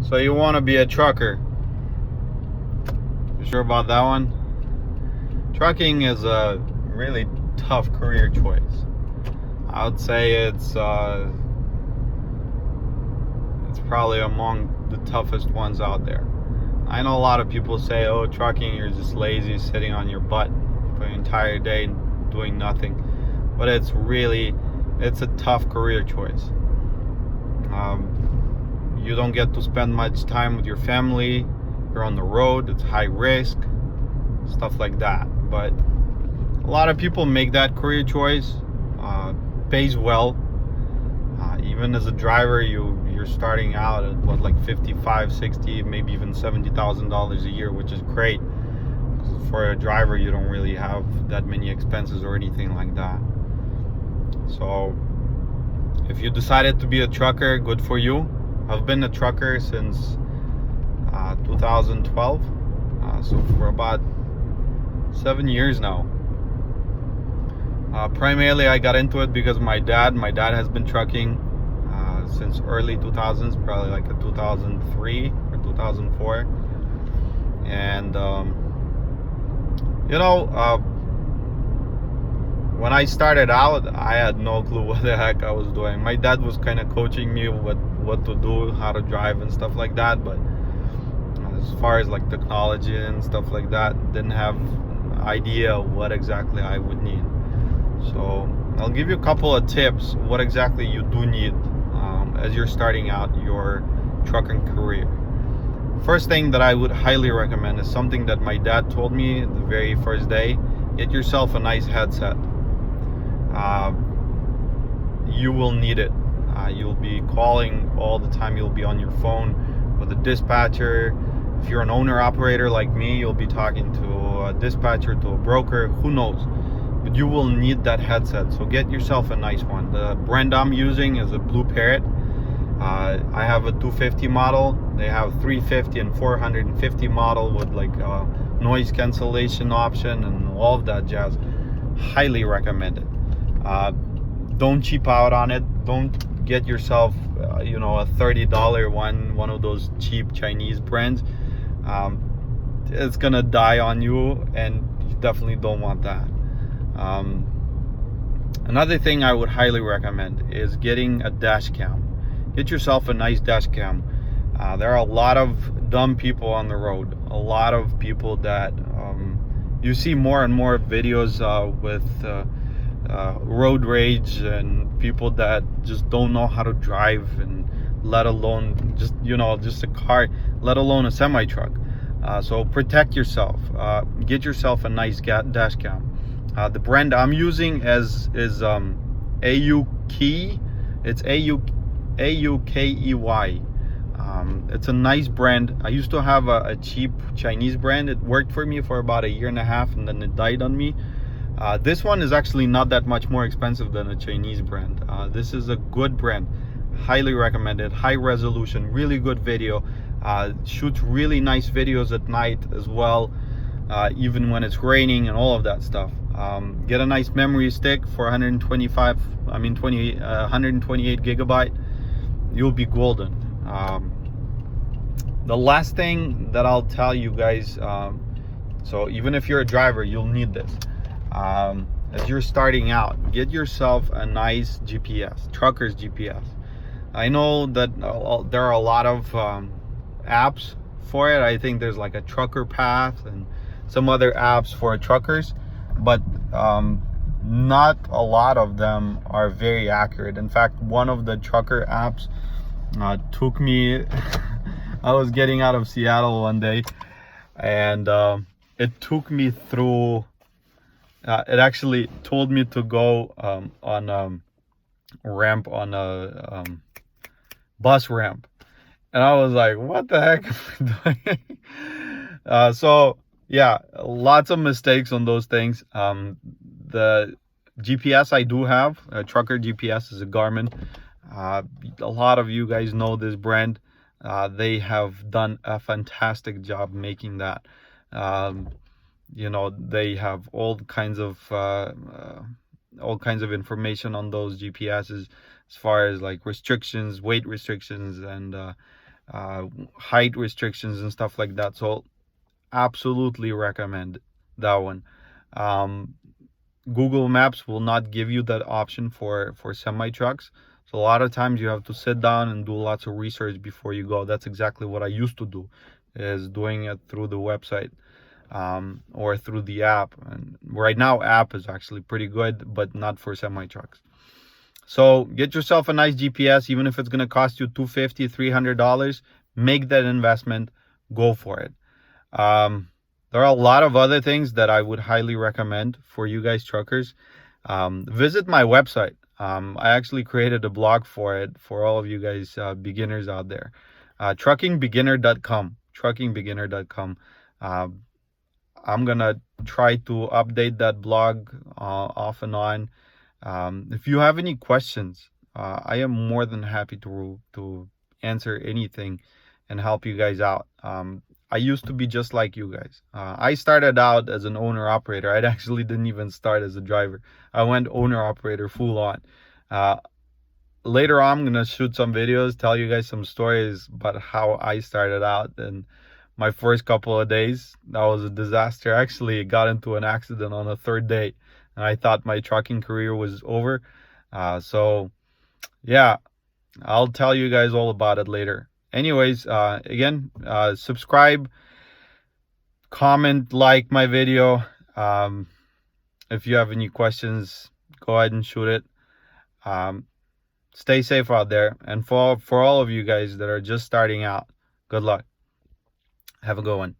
So you want to be a trucker? You sure about that one? Trucking is a really tough career choice. I would say it's probably among the toughest ones out there. I know a lot of people say, "Oh, trucking, you're just lazy, sitting on your butt for the entire day doing nothing," but it's a tough career choice. You don't get to spend much time with your family. You're on the road. It's high risk, stuff like that. But a lot of people make that career choice. Pays well. Even as a driver, you're starting out at what, like 55, 60, maybe even $70,000 a year, which is great. For a driver, you don't really have that many expenses or anything like that. So if you decided to be a trucker, good for you. I've been a trucker since 2012, so for about 7 years now. Primarily I got into it because my dad has been trucking since early 2000s, probably like a 2003 or 2004. And when I started out, I had no clue what the heck I was doing. My dad was kind of coaching me what to do, how to drive and stuff like that, but as far as like technology and stuff like that, didn't have idea what exactly I would need. So I'll give you a couple of tips what exactly you do need as you're starting out your trucking career. First thing that I would highly recommend is something that my dad told me the very first day: get yourself a nice headset. You will need it. You'll be calling all the time. You'll be on your phone with a dispatcher. If you're an owner operator like me, you'll be talking to a dispatcher, to a broker, who knows, but you will need that headset. So get yourself a nice one. The brand I'm using is a Blue Parrot. I have a 250 model. They have 350 and 450 model with like noise cancellation option and all of that jazz. Highly recommend it. Don't cheap out on it. Don't get yourself a $30 one of those cheap Chinese brands. It's gonna die on you, and you definitely don't want that. Another thing I would highly recommend is getting a dash cam. Get yourself a nice dash cam. There are a lot of dumb people on the road, a lot of people that you see more and more videos with road rage and people that just don't know how to drive, and let alone just a car, let alone a semi truck. So protect yourself. Get yourself a nice dash cam. The brand I'm using is AUKEY. It's AUKEY. It's a nice brand. I used to have a cheap Chinese brand. It worked for me for about a year and a half, and then it died on me. This one is actually not that much more expensive than a Chinese brand. This is a good brand. Highly recommended. High resolution, really good video. Shoots really nice videos at night as well, even when it's raining and all of that stuff. Get a nice memory stick for 128 gigabyte. You'll be golden. The last thing that I'll tell you guys, so even if you're a driver, you'll need this. As you're starting out, get yourself a nice GPS, trucker's GPS. I know that there are a lot of apps for it. I think there's like a Trucker Path and some other apps for truckers, but not a lot of them are very accurate. In fact, one of the trucker apps took me I was getting out of Seattle one day, and it took me through it actually told me to go on a ramp, on a bus ramp, and I was like, what the heck am I doing? So yeah, lots of mistakes on those things. The GPS I do have, trucker GPS, is a Garmin. A lot of you guys know this brand. They have done a fantastic job making that. They have all kinds of information on those GPSs, as far as like restrictions, weight restrictions, and height restrictions and stuff like that. So absolutely recommend that one. Google Maps will not give you that option for semi trucks. So a lot of times you have to sit down and do lots of research before you go. That's exactly what I used to do, is doing it through the website or through the app. And right now, app is actually pretty good, but not for semi trucks. So get yourself a nice GPS, even if it's going to cost you $250, $300. Make that investment. Go for it. There are a lot of other things that I would highly recommend for you guys truckers. Visit my website. I actually created a blog for it for all of you guys beginners out there. Truckingbeginner.com. Truckingbeginner.com. I'm gonna try to update that blog off and on. If you have any questions, I am more than happy to answer anything and help you guys out. I used to be just like you guys. I started out as an owner operator. I actually didn't even start as a driver. I went owner operator full on. Later on, I'm going to shoot some videos, tell you guys some stories about how I started out. And my first couple of days, that was a disaster. Actually, I got into an accident on the third day, and I thought my trucking career was over. So, yeah, I'll tell you guys all about it later. Anyways, again, subscribe, comment, like my video. If you have any questions, go ahead and shoot it. Stay safe out there. And for all of you guys that are just starting out, good luck. Have a good one.